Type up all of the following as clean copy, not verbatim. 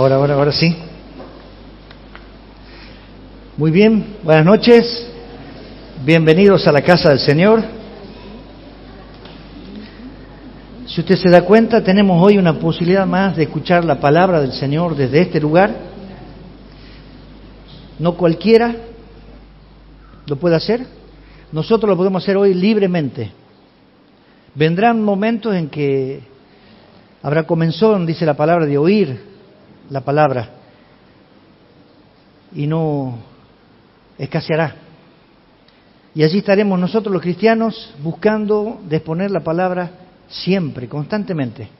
Ahora sí. Muy bien, buenas noches. Bienvenidos a la casa del Señor. Si usted se da cuenta, tenemos hoy una posibilidad más de escuchar la palabra del Señor desde este lugar. No cualquiera lo puede hacer. Nosotros lo podemos hacer hoy libremente. Vendrán momentos en que habrá comenzón, dice la palabra, de oír la palabra y no escaseará. Y allí estaremos nosotros los cristianos buscando de exponer la palabra siempre, constantemente.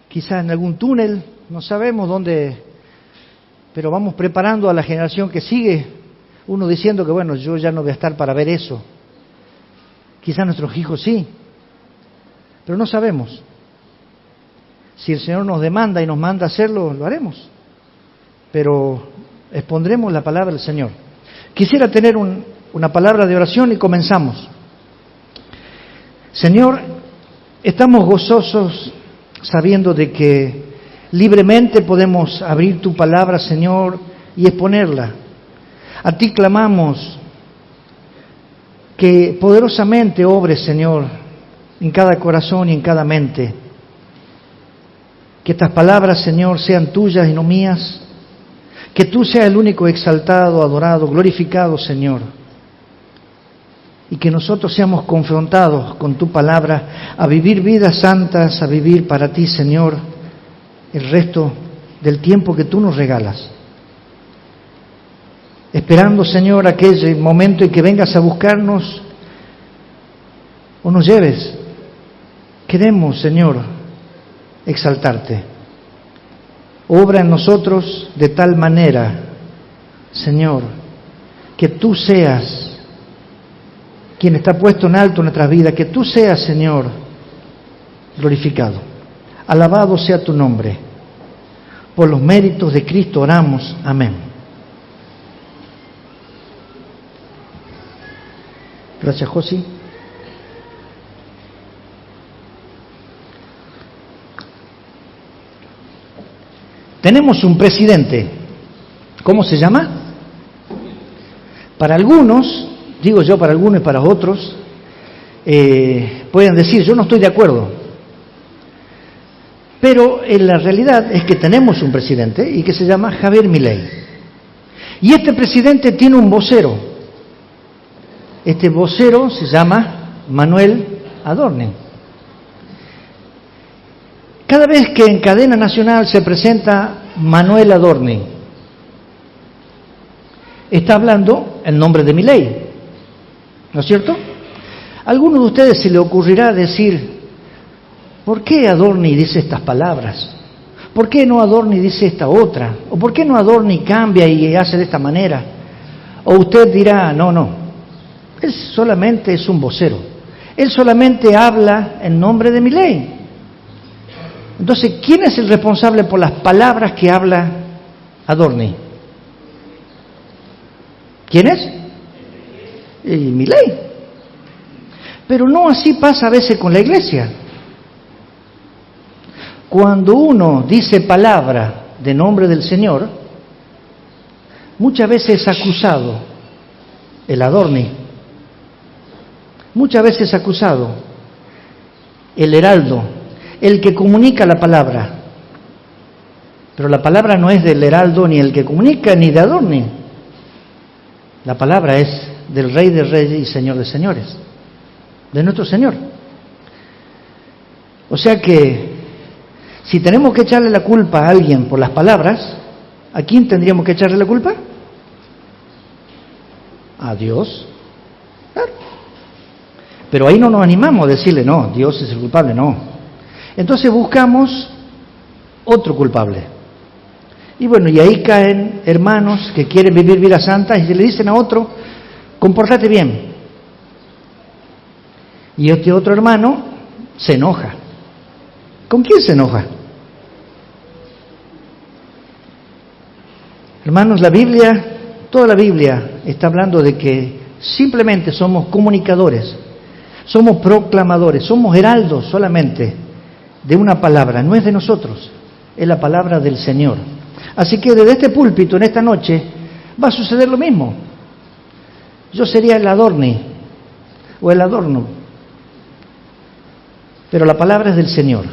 Quizás en algún túnel, no sabemos dónde, pero vamos preparando a la generación que sigue, uno diciendo que bueno, yo ya no voy a estar para ver eso. Quizás nuestros hijos sí, pero no sabemos. Si el Señor nos demanda y nos manda hacerlo, lo haremos. Pero expondremos la palabra del Señor. Quisiera tener una palabra de oración y comenzamos. Señor, estamos gozosos sabiendo de que libremente podemos abrir tu palabra, Señor, y exponerla. A ti clamamos que poderosamente obres, Señor, en cada corazón y en cada mente. Que estas palabras, Señor, sean tuyas y no mías. Que tú seas el único exaltado, adorado, glorificado, Señor. Y que nosotros seamos confrontados con tu palabra a vivir vidas santas, a vivir para ti, Señor, el resto del tiempo que tú nos regalas. Esperando, Señor, aquel momento en que vengas a buscarnos o nos lleves. Queremos, Señor, exaltarte. Obra en nosotros de tal manera, Señor, que tú seas quien está puesto en alto en nuestras vidas, que tú seas, Señor, glorificado. Alabado sea tu nombre. Por los méritos de Cristo oramos. Amén. Gracias, Josi. Tenemos un presidente. ¿Cómo se llama? Para algunos, digo yo para algunos y para otros, pueden decir, yo no estoy de acuerdo. Pero la realidad es que tenemos un presidente y que se llama Javier Milei. Y este presidente tiene un vocero. Este vocero se llama Manuel Adorni. Cada vez que en cadena nacional se presenta Manuel Adorni, está hablando el nombre de Milei, ¿no es cierto? A algunos de ustedes se le ocurrirá decir, ¿por qué Adorni dice estas palabras? ¿Por qué no Adorni dice esta otra? ¿O por qué no Adorni cambia y hace de esta manera? O usted dirá, no, él solamente es un vocero, él solamente habla en nombre de Milei. Entonces, ¿quién es el responsable por las palabras que habla Adorni? ¿Quién es? Milei. Pero no así pasa a veces con la iglesia. Cuando uno dice palabra de nombre del Señor, muchas veces es acusado el Adorni. Muchas veces es acusado el heraldo, el que comunica la palabra. Pero la palabra no es del heraldo ni el que comunica ni de Adorni. La palabra es del Rey de Reyes y Señor de Señores, de nuestro Señor. O sea que si tenemos que echarle la culpa a alguien por las palabras, ¿a quién tendríamos que echarle la culpa? A Dios. Claro. Pero ahí no nos animamos a decirle, no, Dios es el culpable, no. Entonces buscamos otro culpable. Y bueno, y ahí caen hermanos que quieren vivir vidas santas y le dicen a otro, compórtate bien. Y este otro hermano se enoja. ¿Con quién se enoja? Hermanos, la Biblia, toda la Biblia está hablando de que simplemente somos comunicadores, somos proclamadores, somos heraldos solamente de una palabra, no es de nosotros. es la palabra del Señor. Así que desde este púlpito, en esta noche, va a suceder lo mismo. Yo sería el adorni, o el adorno, pero la palabra es del Señor.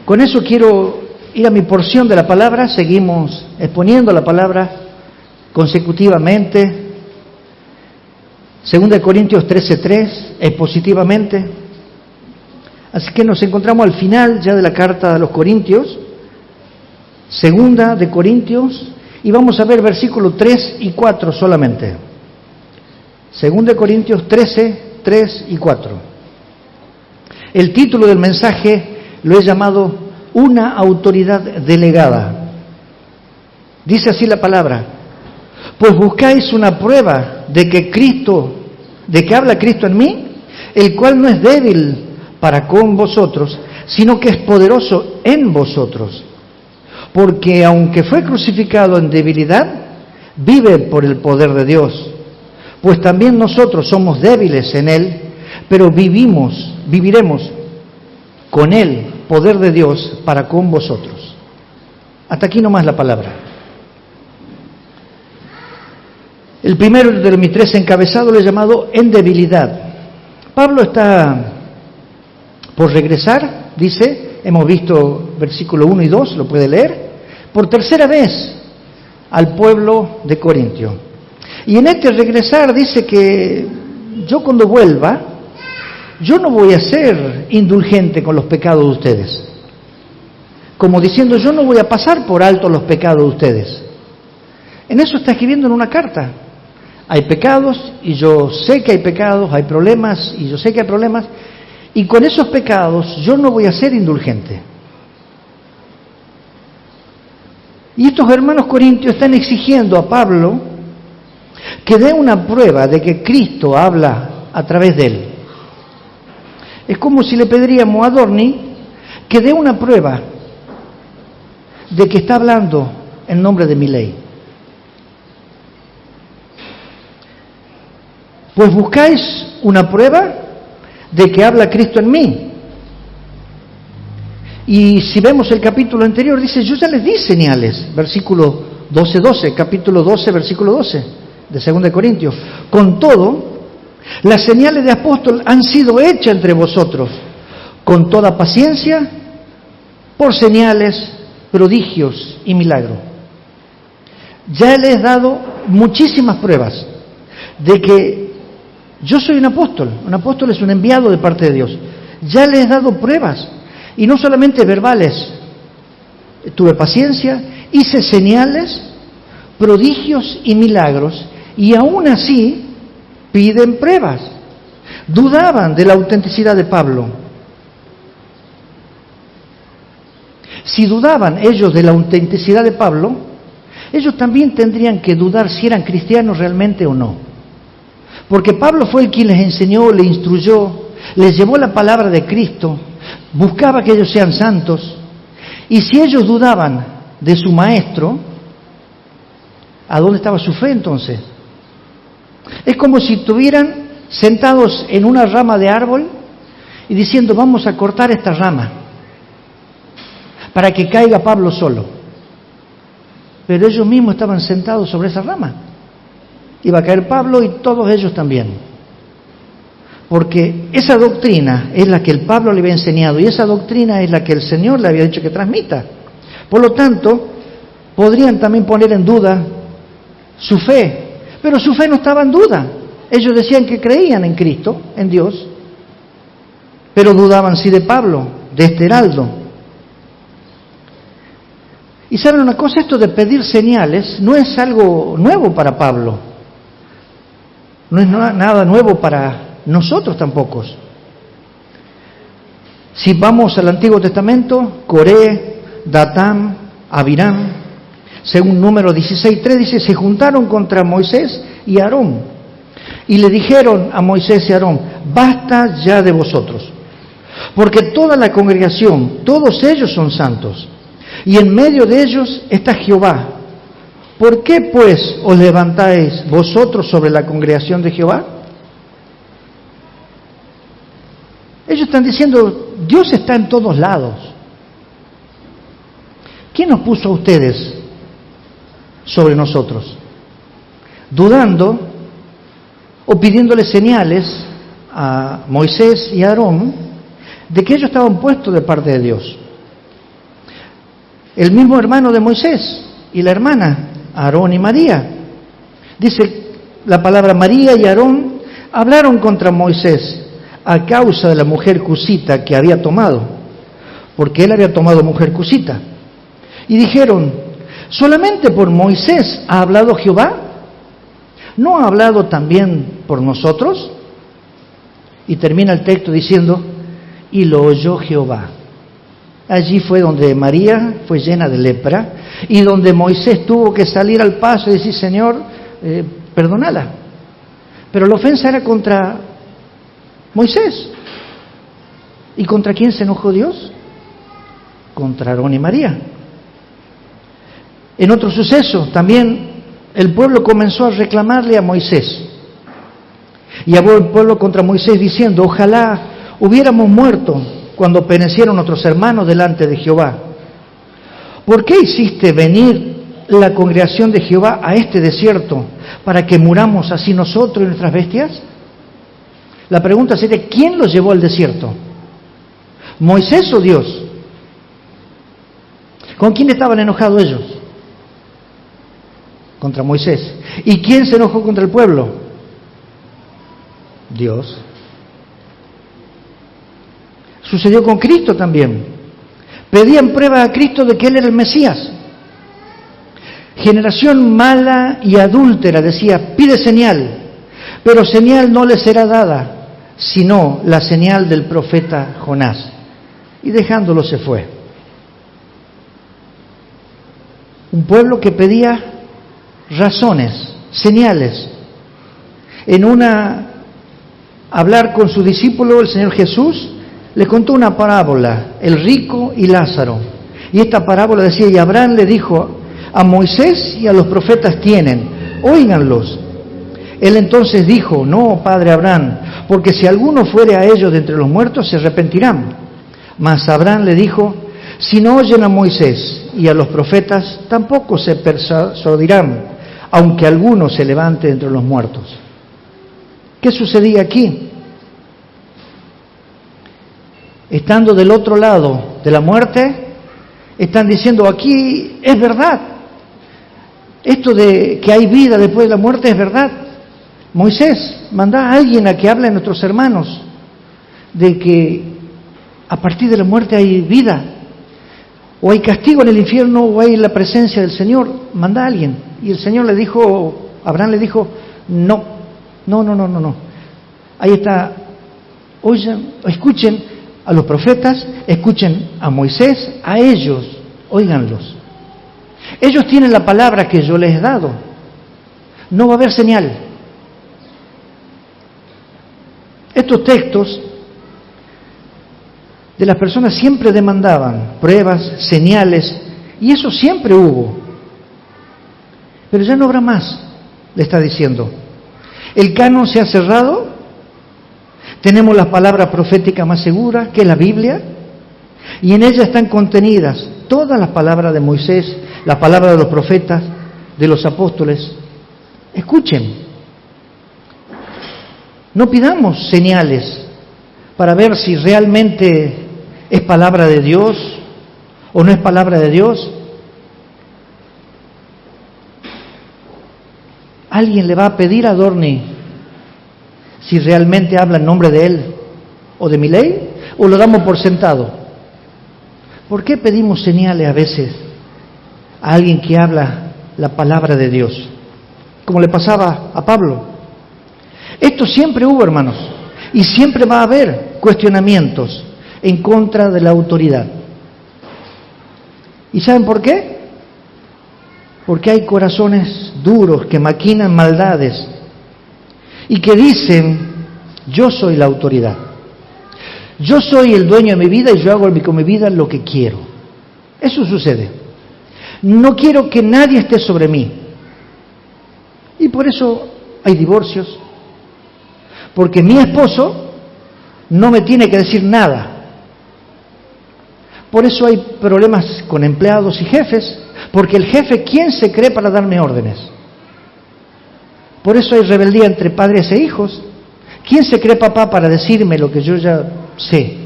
Con eso quiero ir a mi porción de la palabra. Seguimos exponiendo la palabra consecutivamente. 2 Corintios 13:3, expositivamente. Así que nos encontramos al final ya de la carta a los Corintios, 2 de Corintios, y vamos a ver versículos 3 y 4 solamente. 2 de Corintios 13, 3 y 4. El título del mensaje lo he llamado Una autoridad delegada. Dice así la palabra: pues buscáis una prueba de que habla Cristo en mí, el cual no es débil para con vosotros, sino que es poderoso en vosotros. Porque aunque fue crucificado en debilidad, vive por el poder de Dios. Pues también nosotros somos débiles en Él, pero viviremos con Él, poder de Dios, para con vosotros. Hasta aquí nomás la palabra. El primero de mis 3 encabezados lo he llamado en debilidad. Pablo está por regresar, dice, hemos visto versículo 1 y 2, lo puede leer, por tercera vez al pueblo de Corintio. Y en este regresar dice que yo cuando vuelva, yo no voy a ser indulgente con los pecados de ustedes. Como diciendo, yo no voy a pasar por alto los pecados de ustedes. En eso está escribiendo en una carta. Hay pecados y yo sé que hay pecados, hay problemas y yo sé que hay problemas, y con esos pecados yo no voy a ser indulgente. Y estos hermanos corintios están exigiendo a Pablo que dé una prueba de que Cristo habla a través de él. Es como si le pediríamos a Adorni que dé una prueba de que está hablando en nombre de mi ley. Pues buscáis una prueba de que habla Cristo en mí. Y si vemos el capítulo anterior, dice, yo ya les di señales, versículo 12, capítulo 12, versículo 12, de 2 Corintios. Con todo, las señales de apóstol han sido hechas entre vosotros, con toda paciencia, por señales, prodigios y milagros. Ya les he dado muchísimas pruebas de que yo soy un apóstol es un enviado de parte de Dios. Ya les he dado pruebas, y no solamente verbales. Tuve paciencia, hice señales, prodigios y milagros, y aún así piden pruebas. Dudaban de la autenticidad de Pablo. Si dudaban ellos de la autenticidad de Pablo, ellos también tendrían que dudar si eran cristianos realmente o no. Porque Pablo fue el quien les enseñó, les instruyó, les llevó la palabra de Cristo, buscaba que ellos sean santos. Y si ellos dudaban de su maestro, ¿a dónde estaba su fe entonces? Es como si estuvieran sentados en una rama de árbol y diciendo, vamos a cortar esta rama para que caiga Pablo solo. Pero ellos mismos estaban sentados sobre esa rama. Iba a caer Pablo y todos ellos también. Porque esa doctrina es la que el Pablo le había enseñado y esa doctrina es la que el Señor le había dicho que transmita. Por lo tanto, podrían también poner en duda su fe, pero su fe no estaba en duda. Ellos decían que creían en Cristo, en Dios, pero dudaban sí de Pablo, de este heraldo. Y saben una cosa, esto de pedir señales no es algo nuevo para Pablo, no es nada nuevo para nosotros tampoco. Si vamos al Antiguo Testamento, Coré, Datán, Abiram, según Número 16:3 dice, se juntaron contra Moisés y Aarón y le dijeron a Moisés y Aarón, basta ya de vosotros, porque toda la congregación, todos ellos son santos, y en medio de ellos está Jehová. ¿Por qué pues os levantáis vosotros sobre la congregación de Jehová? Ellos están diciendo, Dios está en todos lados. ¿quién nos puso a ustedes sobre nosotros? Dudando o pidiéndole señales a Moisés y a Aarón de que ellos estaban puestos de parte de Dios. El mismo hermano de Moisés y la hermana, Aarón y María. Dice la palabra: María y Aarón hablaron contra Moisés a causa de la mujer cusita que había tomado, porque él había tomado mujer cusita. Y dijeron: ¿solamente por Moisés ha hablado Jehová? ¿No ha hablado también por nosotros? Y termina el texto diciendo: y lo oyó Jehová. Allí fue donde María fue llena de lepra y donde Moisés tuvo que salir al paso y decir: Señor, perdónala. Pero la ofensa era contra Moisés. ¿Y contra quién se enojó Dios? Contra Aarón y María. En otro suceso, también el pueblo comenzó a reclamarle a Moisés. Y habló el pueblo contra Moisés diciendo: ojalá hubiéramos muerto cuando perecieron nuestros hermanos delante de Jehová. ¿Por qué hiciste venir la congregación de Jehová a este desierto para que muramos así nosotros y nuestras bestias? La pregunta sería: ¿quién los llevó al desierto? ¿Moisés o Dios? ¿Con quién estaban enojados ellos? Contra Moisés. ¿Y quién se enojó contra el pueblo? Dios. Sucedió con Cristo también. Pedían prueba a Cristo de que Él era el Mesías. Generación mala y adúltera, decía, pide señal, pero señal no le será dada, sino la señal del profeta Jonás. Y dejándolo se fue. Un pueblo que pedía razones, señales. En hablar con su discípulo, el Señor Jesús le contó una parábola, el rico y Lázaro. Y esta parábola decía: y Abraham le dijo: a Moisés y a los profetas tienen, óiganlos. Él entonces dijo: no, padre Abraham, porque si alguno fuere a ellos de entre los muertos, se arrepentirán. Mas Abraham le dijo: si no oyen a Moisés y a los profetas, tampoco se persuadirán, aunque alguno se levante entre los muertos. ¿Qué sucedía aquí? Estando del otro lado de la muerte, están diciendo: aquí es verdad. Esto de que hay vida después de la muerte es verdad. Moisés, mandá a alguien a que hable a nuestros hermanos de que a partir de la muerte hay vida, o hay castigo en el infierno, o hay la presencia del Señor. Mandá a alguien. Y el Señor le dijo, Abraham le dijo: no. Ahí está. Oigan, escuchen a los profetas, escuchen a Moisés, a ellos, óiganlos. Ellos tienen la palabra que yo les he dado. No va a haber señal. Estos textos de las personas siempre demandaban pruebas, señales, y eso siempre hubo. Pero ya no habrá más, le está diciendo. El canon se ha cerrado. Tenemos la palabra profética más segura, que es la Biblia, y en ella están contenidas todas las palabras de Moisés, la palabra de los profetas, de los apóstoles. Escuchen, no pidamos señales para ver si realmente es palabra de Dios o no es palabra de Dios. ¿Alguien le va a pedir a Dorni si realmente habla en nombre de él o de mi ley, o lo damos por sentado? ¿Por qué pedimos señales a veces a alguien que habla la palabra de Dios? Como le pasaba a Pablo. Esto siempre hubo, hermanos, y siempre va a haber cuestionamientos en contra de la autoridad. ¿Y saben por qué? Porque hay corazones duros que maquinan maldades y que dicen: yo soy la autoridad, yo soy el dueño de mi vida y yo hago con mi vida lo que quiero. Eso sucede. No quiero que nadie esté sobre mí. Y por eso hay divorcios, porque mi esposo no me tiene que decir nada, Por eso hay problemas con empleados y jefes, porque el jefe, ¿quién se cree para darme órdenes? Por eso hay rebeldía entre padres e hijos. ¿Quién se cree papá para decirme lo que yo ya sé?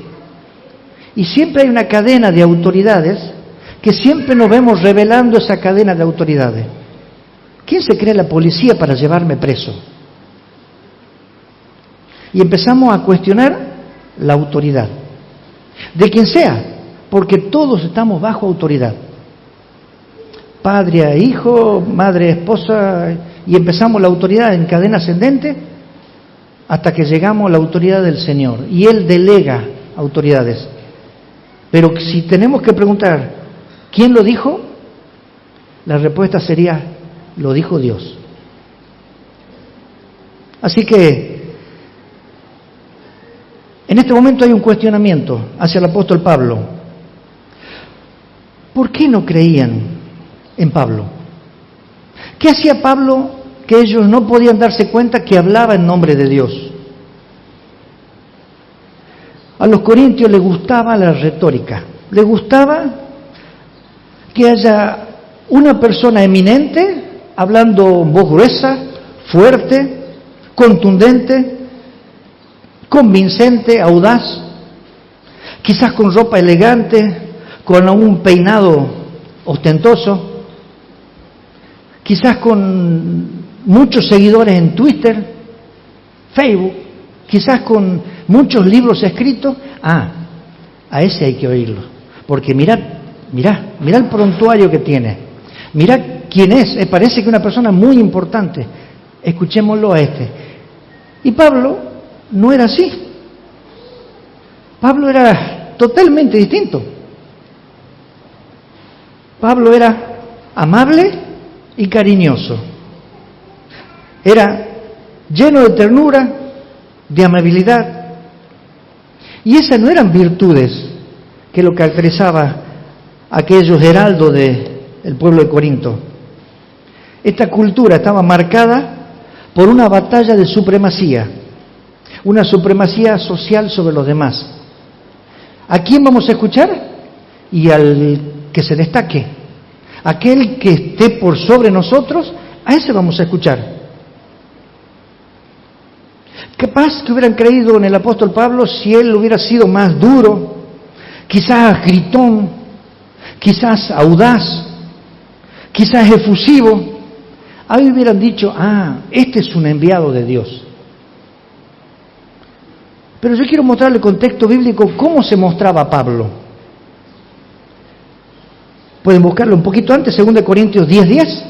Y siempre hay una cadena de autoridades que siempre nos vemos revelando esa cadena de autoridades. ¿Quién se cree la policía para llevarme preso? Y empezamos a cuestionar la autoridad, de quien sea, porque todos estamos bajo autoridad. Padre a hijo, madre a esposa, y empezamos la autoridad en cadena ascendente hasta que llegamos a la autoridad del Señor. Y Él delega autoridades. Pero si tenemos que preguntar, ¿quién lo dijo? La respuesta sería, lo dijo Dios. Así que en este momento hay un cuestionamiento hacia el apóstol Pablo. ¿Por qué no creían en Pablo? ¿Qué hacía Pablo que ellos no podían darse cuenta que hablaba en nombre de Dios? A los corintios les gustaba la retórica, les gustaba que haya una persona eminente hablando en voz gruesa, fuerte, contundente, convincente, audaz, quizás con ropa elegante, con un peinado ostentoso, quizás con muchos seguidores en Twitter, Facebook, quizás con muchos libros escritos. A ese hay que oírlo, porque mirá el prontuario que tiene, mirá quién es, parece que una persona muy importante, escuchémoslo a este. Y Pablo no era así, Pablo era totalmente distinto. Pablo era amable y cariñoso, era lleno de ternura, de amabilidad, y esas no eran virtudes que lo caracterizaba a aquellos heraldos del pueblo de Corinto. Esta cultura estaba marcada por una batalla de supremacía, una supremacía social sobre los demás. ¿A quién vamos a escuchar? Y al que se destaque, aquel que esté por sobre nosotros, a ese vamos a escuchar. Capaz que hubieran creído en el apóstol Pablo si él hubiera sido más duro, quizás gritón, quizás audaz, quizás efusivo. Ahí hubieran dicho, este es un enviado de Dios. Pero yo quiero mostrarle el contexto bíblico, cómo se mostraba Pablo. Pueden buscarlo un poquito antes, 2 Corintios 10:10.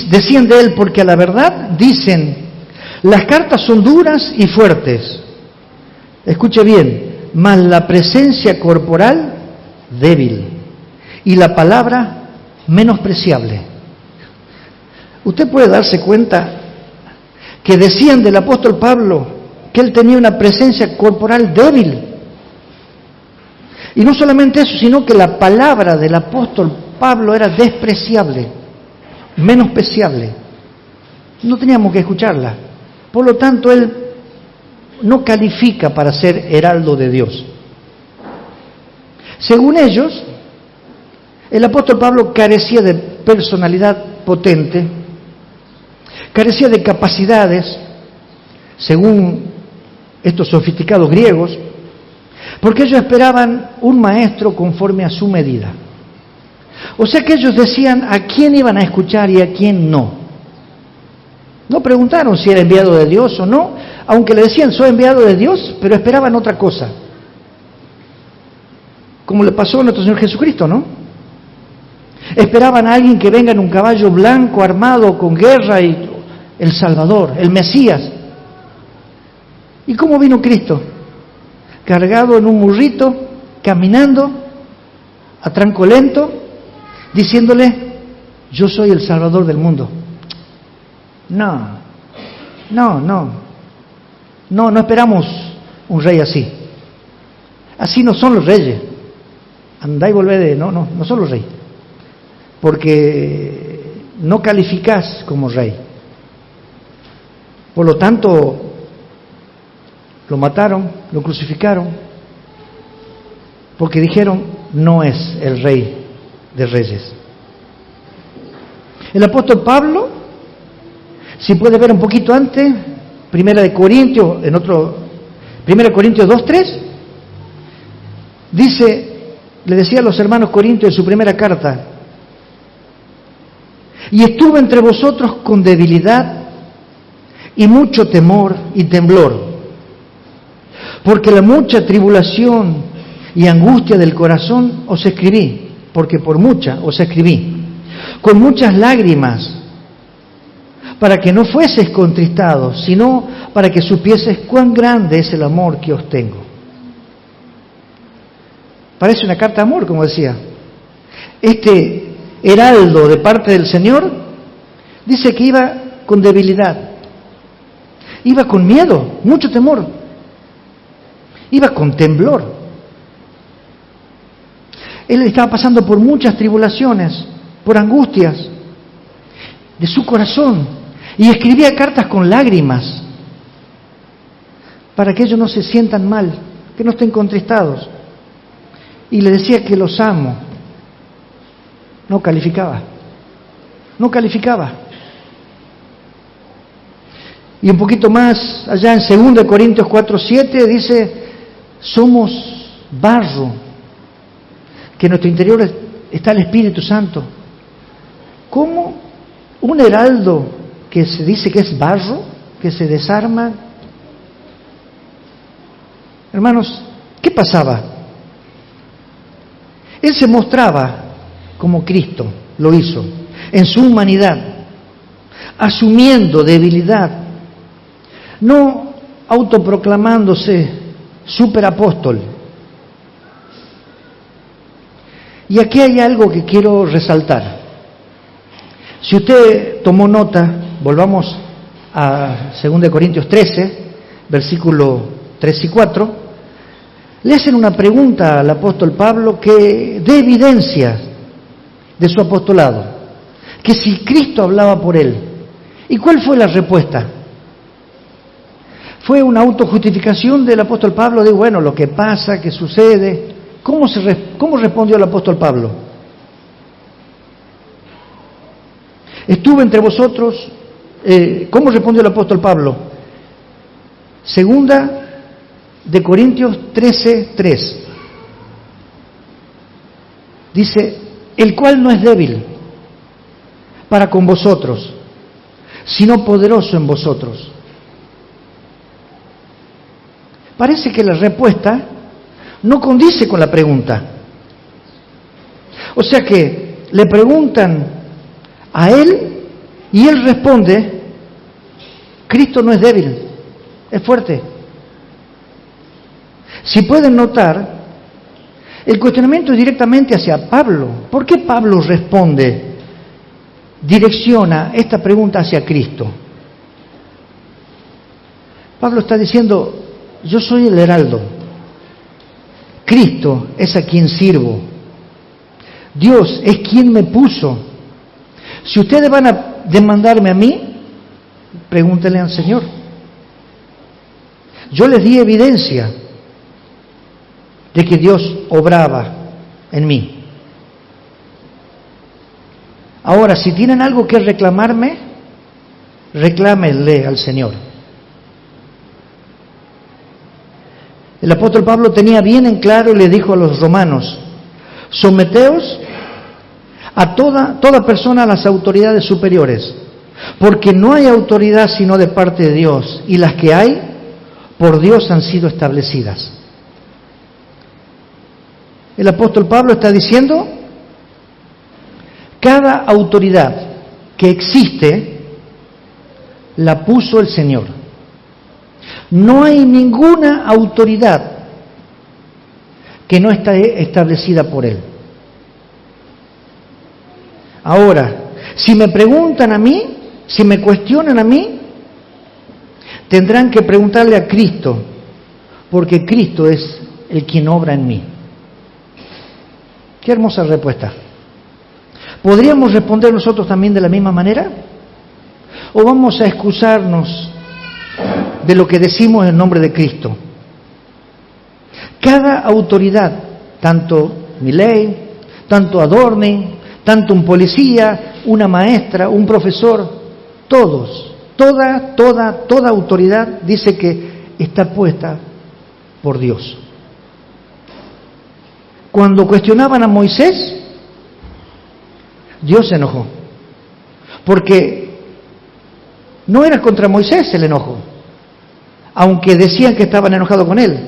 Decían de él, porque a la verdad dicen, las cartas son duras y fuertes. Escuche bien, mas la presencia corporal débil y la palabra menospreciable. Usted puede darse cuenta que decían del apóstol Pablo que él tenía una presencia corporal débil. Y no solamente eso, sino que la palabra del apóstol Pablo era despreciable, menospreciable. No teníamos que escucharla. Por lo tanto, él no califica para ser heraldo de Dios. Según ellos, el apóstol Pablo carecía de personalidad potente, carecía de capacidades, según estos sofisticados griegos, porque ellos esperaban un maestro conforme a su medida. O sea que ellos decían a quién iban a escuchar y a quién no. No preguntaron si era enviado de Dios o no, aunque le decían soy enviado de Dios, pero esperaban otra cosa. Como le pasó a nuestro Señor Jesucristo, ¿no? Esperaban a alguien que venga en un caballo blanco, armado, con guerra, y el Salvador, el Mesías. ¿Y cómo vino Cristo? Cargado en un burrito, caminando, a tranco lento, diciéndole, yo soy el Salvador del mundo. No esperamos un rey así. Así no son los reyes. Andá y volvé no son los reyes. Porque no calificás como rey. Por lo tanto, lo mataron, lo crucificaron, porque dijeron, no es el Rey de Reyes. El apóstol Pablo, si puede ver un poquito antes, Primera Corintios 2:3, dice, le decía a los hermanos corintios en su primera carta, y estuve entre vosotros con debilidad y mucho temor y temblor, porque la mucha tribulación y angustia del corazón os escribí, porque por mucha os escribí, con muchas lágrimas, para que no fueseis contristados, sino para que supieseis cuán grande es el amor que os tengo. Parece una carta de amor, como decía. Este heraldo de parte del Señor dice que iba con debilidad, iba con miedo, mucho temor, iba con temblor. Él estaba pasando por muchas tribulaciones, por angustias de su corazón, y escribía cartas con lágrimas para que ellos no se sientan mal, que no estén contristados. Y le decía que los amo. No calificaba. Y un poquito más allá en 2 Corintios 4:7 dice, somos barro, que en nuestro interior está el Espíritu Santo. ¿Cómo un heraldo que se dice que es barro, que se desarma? Hermanos, ¿qué pasaba? Él se mostraba como Cristo lo hizo, en su humanidad, asumiendo debilidad, no autoproclamándose superapóstol. Y aquí hay algo que quiero resaltar. Si usted tomó nota, volvamos a 2 Corintios 13, versículo 3 y 4, le hacen una pregunta al apóstol Pablo que dé evidencia de su apostolado, que si Cristo hablaba por él. ¿Y cuál fue la respuesta? Fue una autojustificación del apóstol Pablo de, bueno, lo que pasa, que sucede. ¿Cómo respondió el apóstol Pablo? Estuve entre vosotros. ¿Cómo respondió el apóstol Pablo? 2 Corintios 13:3. Dice, el cual no es débil para con vosotros, sino poderoso en vosotros. Parece que la respuesta no condice con la pregunta. O sea que le preguntan a él y él responde, Cristo no es débil, es fuerte. Si pueden notar, el cuestionamiento es directamente hacia Pablo. ¿Por qué Pablo responde, direcciona esta pregunta hacia Cristo? Pablo está diciendo, yo soy el heraldo. Cristo es a quien sirvo. Dios es quien me puso. Si ustedes van a demandarme a mí, pregúntenle al Señor. Yo les di evidencia de que Dios obraba en mí. Ahora, si tienen algo que reclamarme, reclámenle al Señor. El apóstol Pablo tenía bien en claro y le dijo a los romanos, someteos a toda persona a las autoridades superiores, porque no hay autoridad sino de parte de Dios, y las que hay, por Dios han sido establecidas. El apóstol Pablo está diciendo, cada autoridad que existe, la puso el Señor. No hay ninguna autoridad que no está establecida por Él. Ahora, si me preguntan a mí, si me cuestionan a mí, tendrán que preguntarle a Cristo, porque Cristo es el quien obra en mí. Qué hermosa respuesta. ¿Podríamos responder nosotros también de la misma manera? ¿O vamos a excusarnos de lo que decimos en nombre de Cristo? Cada autoridad tanto Milei, tanto Adorni, tanto un policía, una maestra, un profesor, todos, toda autoridad dice que está puesta por Dios. Cuando cuestionaban a Moisés, Dios se enojó, porque no era contra Moisés el enojo, aunque decían que estaban enojados con él.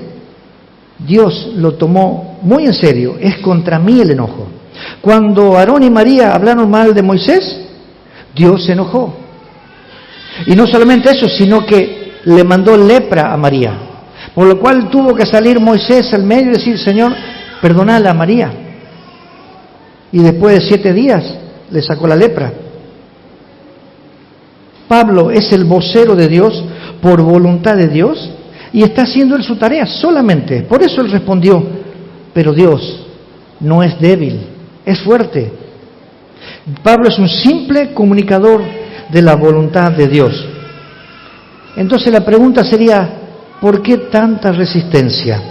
Dios lo tomó muy en serio, es contra mí el enojo. Cuando Aarón y María hablaron mal de Moisés, Dios se enojó. Y no solamente eso, sino que le mandó lepra a María, por lo cual tuvo que salir Moisés al medio y decir: Señor, perdonala a María. Y después de 7 días le sacó la lepra. Pablo es el vocero de Dios por voluntad de Dios y está haciendo él su tarea solamente. Por eso él respondió: pero Dios no es débil, es fuerte. Pablo es un simple comunicador de la voluntad de Dios. Entonces la pregunta sería: ¿por qué tanta resistencia?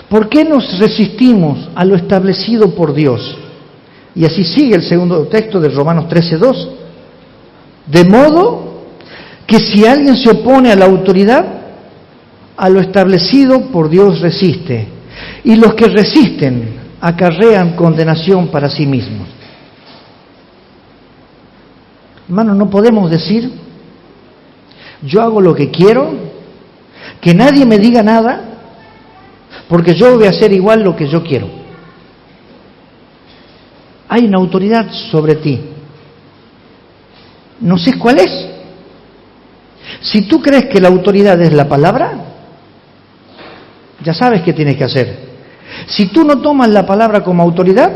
¿Por qué nos resistimos a lo establecido por Dios? Y así sigue el segundo texto de Romanos 13:2. De modo que si alguien se opone a la autoridad, a lo establecido por Dios resiste. Y los que resisten acarrean condenación para sí mismos. Hermanos, no podemos decir: yo hago lo que quiero, que nadie me diga nada, porque yo voy a hacer igual lo que yo quiero. Hay una autoridad sobre ti. No sé cuál es. Si tú crees que la autoridad es la palabra, ya sabes qué tienes que hacer. Si tú no tomas la palabra como autoridad,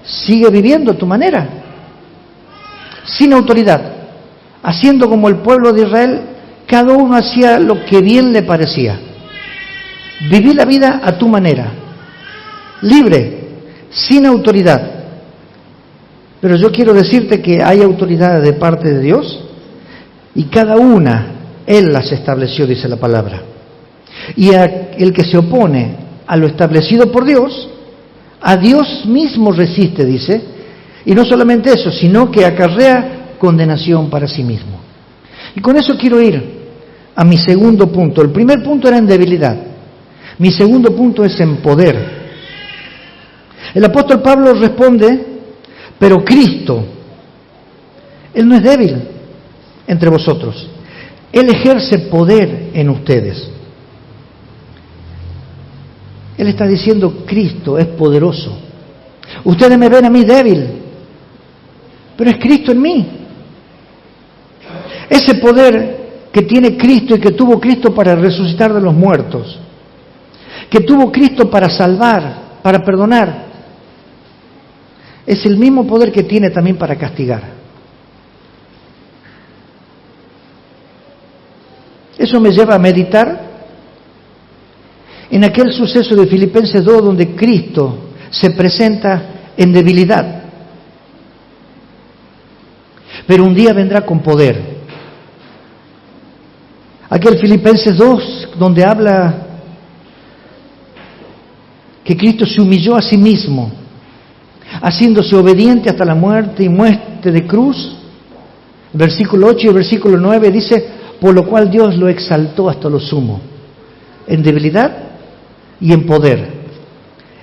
sigue viviendo a tu manera, sin autoridad, haciendo como el pueblo de Israel, cada uno hacía lo que bien le parecía. Viví la vida a tu manera, libre, sin autoridad. Pero yo quiero decirte que hay autoridad de parte de Dios y cada una Él las estableció, dice la palabra. Y el que se opone a lo establecido por Dios, a Dios mismo resiste, dice. Y no solamente eso, sino que acarrea condenación para sí mismo. Y con eso quiero ir a mi segundo punto. El primer punto era en debilidad. Mi segundo punto es en poder. El apóstol Pablo responde: pero Cristo, Él no es débil entre vosotros. Él ejerce poder en ustedes. Él está diciendo: Cristo es poderoso. Ustedes me ven a mí débil, pero es Cristo en mí. Ese poder que tiene Cristo y que tuvo Cristo para resucitar de los muertos, que tuvo Cristo para salvar, para perdonar, es el mismo poder que tiene también para castigar. Eso me lleva a meditar en aquel suceso de Filipenses 2 donde Cristo se presenta en debilidad, pero un día vendrá con poder. Aquel Filipenses 2 donde habla que Cristo se humilló a sí mismo, haciéndose obediente hasta la muerte y muerte de cruz. El versículo 8 y el versículo 9 dice: por lo cual Dios lo exaltó hasta lo sumo, en debilidad y en poder.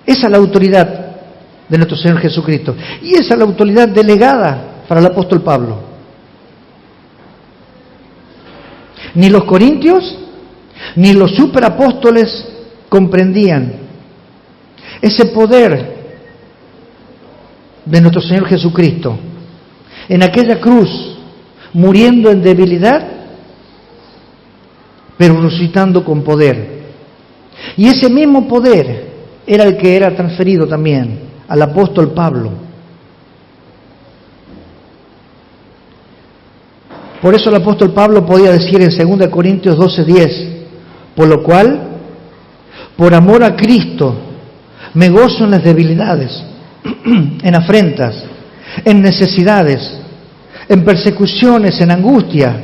Esa es la autoridad de nuestro Señor Jesucristo. Y esa es la autoridad delegada para el apóstol Pablo. Ni los corintios, ni los superapóstoles comprendían ese poder de nuestro Señor Jesucristo en aquella cruz, muriendo en debilidad, pero resucitando con poder. Y ese mismo poder era el que era transferido también al apóstol Pablo. Por eso el apóstol Pablo podía decir en 2 Corintios 12:10: por lo cual, por amor a Cristo, me gozo en las debilidades, en afrentas, en necesidades, en persecuciones, en angustia,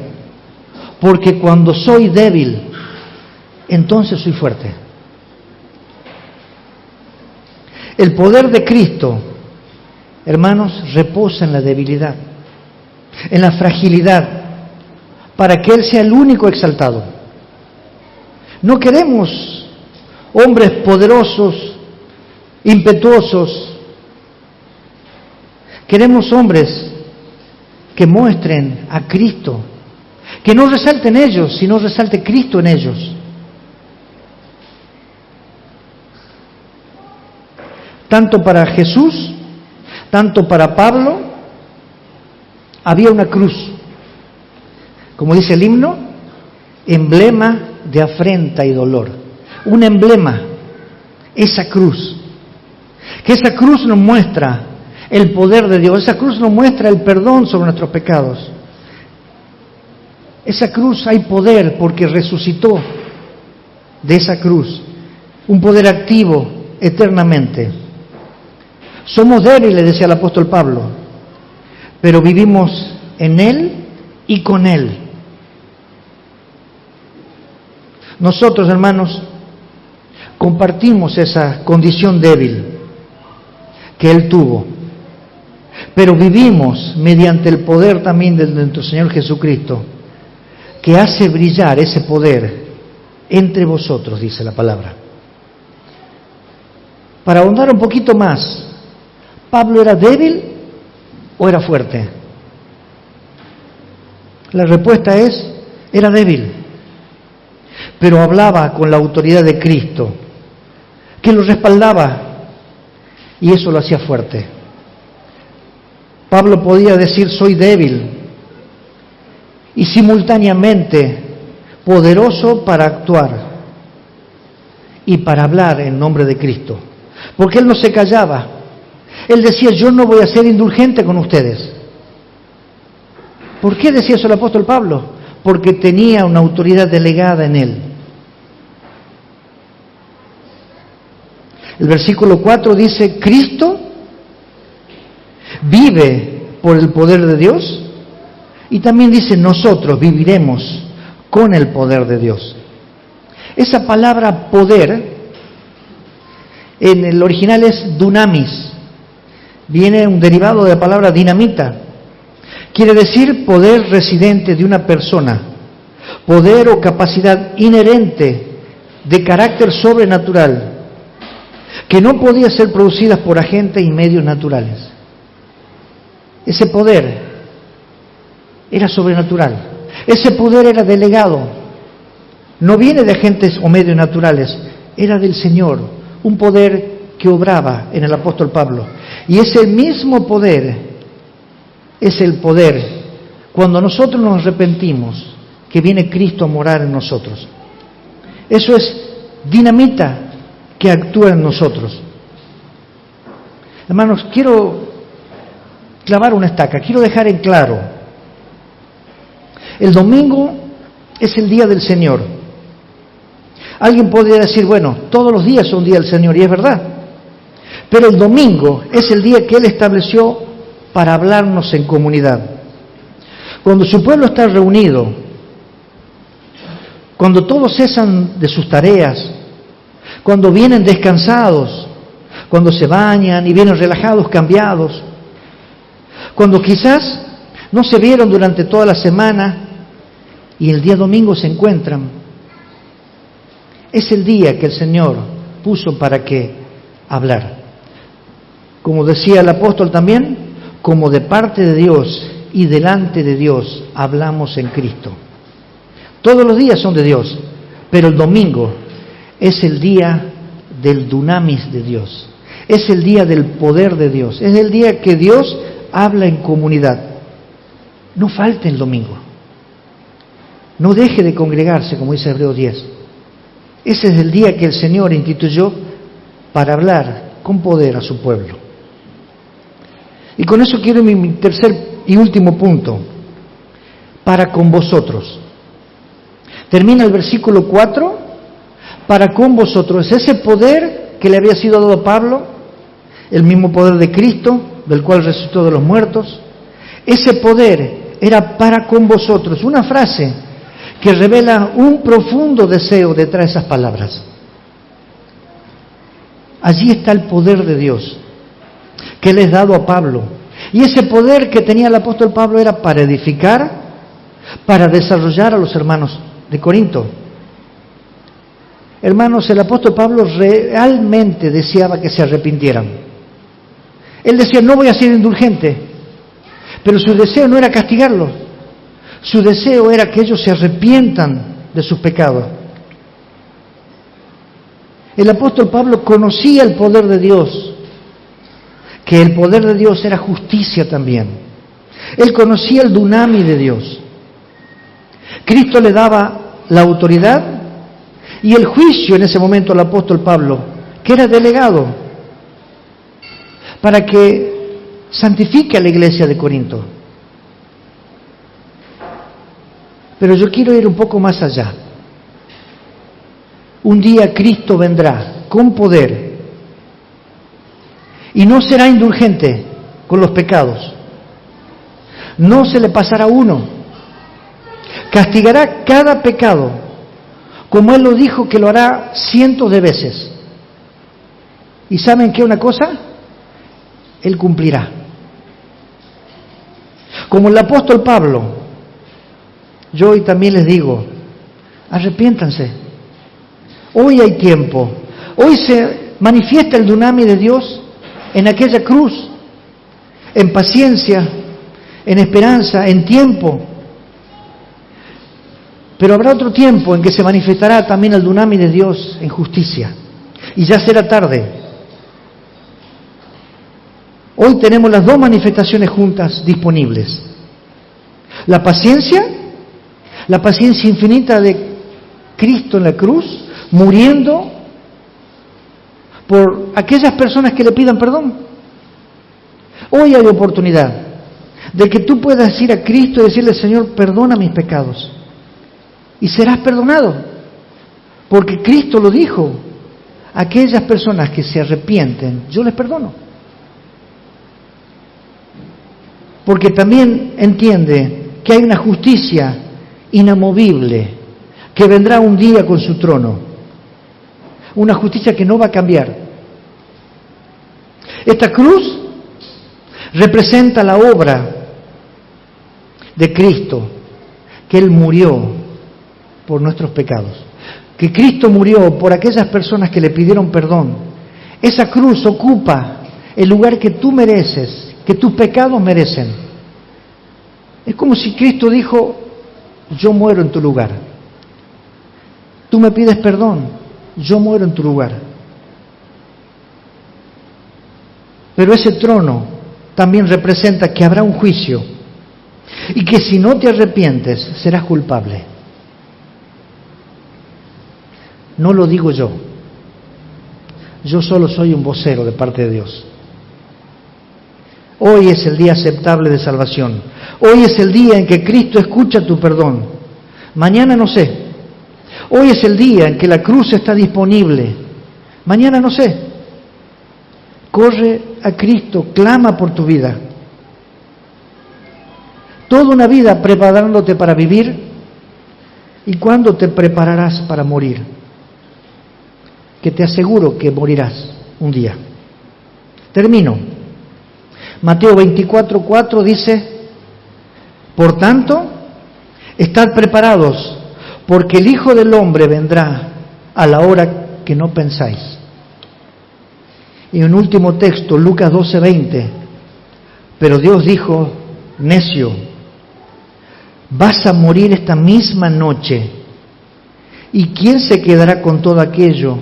porque cuando soy débil, entonces soy fuerte. El poder de Cristo, hermanos, reposa en la debilidad, en la fragilidad, para que Él sea el único exaltado. No queremos hombres poderosos, impetuosos. Queremos hombres que muestren a Cristo, que no resalten ellos, sino resalte Cristo en ellos. Tanto para Jesús, tanto para Pablo, había una cruz. Como dice el himno, emblema de afrenta y dolor. Un emblema, esa cruz. Que esa cruz nos muestra el poder de Dios, esa cruz nos muestra el perdón sobre nuestros pecados. Esa cruz hay poder porque resucitó de esa cruz, un poder activo eternamente. Somos débiles, decía el apóstol Pablo, pero vivimos en Él y con Él. Nosotros, hermanos, compartimos esa condición débil que Él tuvo, pero vivimos mediante el poder también de nuestro Señor Jesucristo, que hace brillar ese poder entre vosotros, dice la palabra. Para ahondar un poquito más, ¿Pablo era débil o era fuerte? La respuesta es, era débil, pero hablaba con la autoridad de Cristo, que lo respaldaba, y eso lo hacía fuerte. Pablo podía decir, soy débil, y simultáneamente poderoso para actuar y para hablar en nombre de Cristo, porque él no se callaba. Él decía, yo no voy a ser indulgente con ustedes. ¿Por qué decía eso el apóstol Pablo? Porque tenía una autoridad delegada en él. El versículo 4 dice, Cristo vive por el poder de Dios, y también dice, nosotros viviremos con el poder de Dios. Esa palabra poder, en el original es dunamis, viene un derivado de la palabra dinamita. Quiere decir poder residente de una persona, poder o capacidad inherente de carácter sobrenatural, que no podía ser producidas por agentes y medios naturales. Ese poder era sobrenatural, ese poder era delegado, no viene de agentes o medios naturales, era del Señor, un poder que obraba en el apóstol Pablo. Y ese mismo poder es el poder cuando nosotros nos arrepentimos, que viene Cristo a morar en nosotros. Eso es dinamita que actúa en nosotros. Hermanos, quiero clavar una estaca, quiero dejar en claro, el domingo es el día del Señor. Alguien podría decir, bueno, todos los días son día del Señor, y es verdad. Pero el domingo es el día que Él estableció para hablarnos en comunidad. Cuando su pueblo está reunido, cuando todos cesan de sus tareas, cuando vienen descansados, cuando se bañan y vienen relajados, cambiados, cuando quizás no se vieron durante toda la semana y el día domingo se encuentran, es el día que el Señor puso para que hablar. Como decía el apóstol también, como de parte de Dios y delante de Dios hablamos en Cristo. Todos los días son de Dios, pero el domingo es el día del dunamis de Dios, es el día del poder de Dios, es el día que Dios habla en comunidad. No falte el domingo, no deje de congregarse, como dice Hebreos 10. Ese es el día que el Señor instituyó para hablar con poder a su pueblo. Y con eso quiero mi tercer y último punto, para con vosotros. Termina el versículo 4, para con vosotros. Ese poder que le había sido dado a Pablo, el mismo poder de Cristo, del cual resucitó de los muertos, ese poder era para con vosotros. Una frase que revela un profundo deseo detrás de esas palabras. Allí está el poder de Dios que le es dado a Pablo. Y ese poder que tenía el apóstol Pablo era para edificar, para desarrollar a los hermanos de Corinto. Hermanos, el apóstol Pablo realmente deseaba que se arrepintieran. Él decía, no voy a ser indulgente, pero su deseo no era castigarlos, su deseo era que ellos se arrepientan de sus pecados. El apóstol Pablo conocía el poder de Dios, que el poder de Dios era justicia también. Él conocía el dunami de Dios. Cristo le daba la autoridad y el juicio en ese momento al apóstol Pablo, que era delegado para que santifique a la iglesia de Corinto. Pero yo quiero ir un poco más allá. Un día Cristo vendrá con poder y no será indulgente con los pecados. No se le pasará uno. Castigará cada pecado, como Él lo dijo que lo hará cientos de veces. ¿Y saben qué una cosa? Él cumplirá. Como el apóstol Pablo, yo hoy también les digo, arrepiéntanse. Hoy hay tiempo. Hoy se manifiesta el dunami de Dios en aquella cruz, en paciencia, en esperanza, en tiempo. Pero habrá otro tiempo en que se manifestará también el dunami de Dios en justicia. Y ya será tarde. Hoy tenemos las dos manifestaciones juntas disponibles. La paciencia infinita de Cristo en la cruz, muriendo por aquellas personas que le pidan perdón. Hoy hay oportunidad de que tú puedas ir a Cristo y decirle, Señor, perdona mis pecados. Y serás perdonado. Porque Cristo lo dijo. Aquellas personas que se arrepienten, yo les perdono. Porque también entiende que hay una justicia inamovible que vendrá un día con su trono. Una justicia que no va a cambiar. Esta cruz representa la obra de Cristo, que Él murió por nuestros pecados, que Cristo murió por aquellas personas que le pidieron perdón. Esa cruz ocupa el lugar que tú mereces, que tus pecados merecen. Es como si Cristo dijo, yo muero en tu lugar. Tú me pides perdón, yo muero en tu lugar. Pero ese trono también representa que habrá un juicio y que si no te arrepientes serás culpable. No lo digo yo. Yo solo soy un vocero de parte de Dios. Hoy es el día aceptable de salvación. Hoy es el día en que Cristo escucha tu perdón. Mañana no sé. Hoy es el día en que la cruz está disponible. Mañana no sé. Corre a Cristo, clama por tu vida. Toda una vida preparándote para vivir. ¿Y cuándo te prepararás para morir? Que te aseguro que morirás un día. Termino. Mateo 24:4 dice, por tanto, estad preparados, porque el Hijo del Hombre vendrá a la hora que no pensáis. Y un último texto, Lucas 12:20, pero Dios dijo, necio, vas a morir esta misma noche, ¿y quién se quedará con todo aquello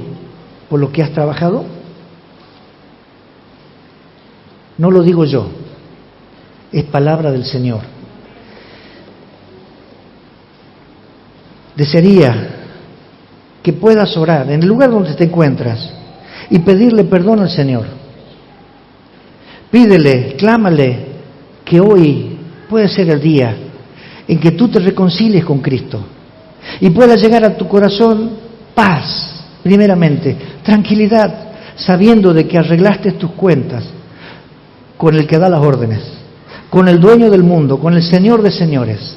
por lo que has trabajado? No lo digo yo, es palabra del Señor. Desearía que puedas orar en el lugar donde te encuentras y pedirle perdón al Señor. Pídele, clámale que hoy puede ser el día en que tú te reconcilies con Cristo y pueda llegar a tu corazón paz, primeramente, tranquilidad, sabiendo de que arreglaste tus cuentas con el que da las órdenes, con el dueño del mundo, con el Señor de señores.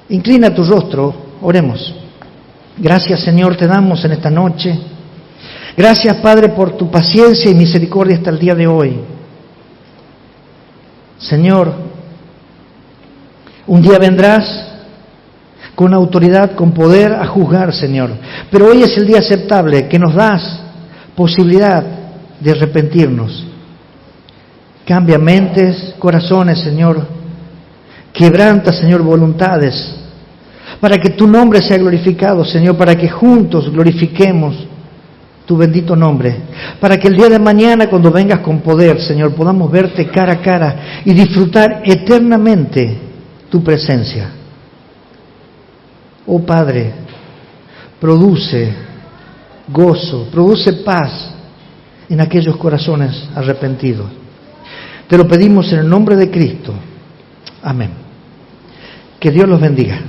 Inclina tu rostro, oremos. Gracias, Señor, te damos en esta noche. Gracias, Padre, por tu paciencia y misericordia hasta el día de hoy. Señor, un día vendrás con autoridad, con poder a juzgar, Señor. Pero hoy es el día aceptable que nos das posibilidad de arrepentirnos. Cambia mentes, corazones, Señor. Quebranta, Señor, voluntades, para que tu nombre sea glorificado, Señor, para que juntos glorifiquemos tu bendito nombre, para que el día de mañana, cuando vengas con poder, Señor, podamos verte cara a cara y disfrutar eternamente tu presencia. Oh Padre, produce gozo, produce paz en aquellos corazones arrepentidos. Te lo pedimos en el nombre de Cristo. Amén. Que Dios los bendiga.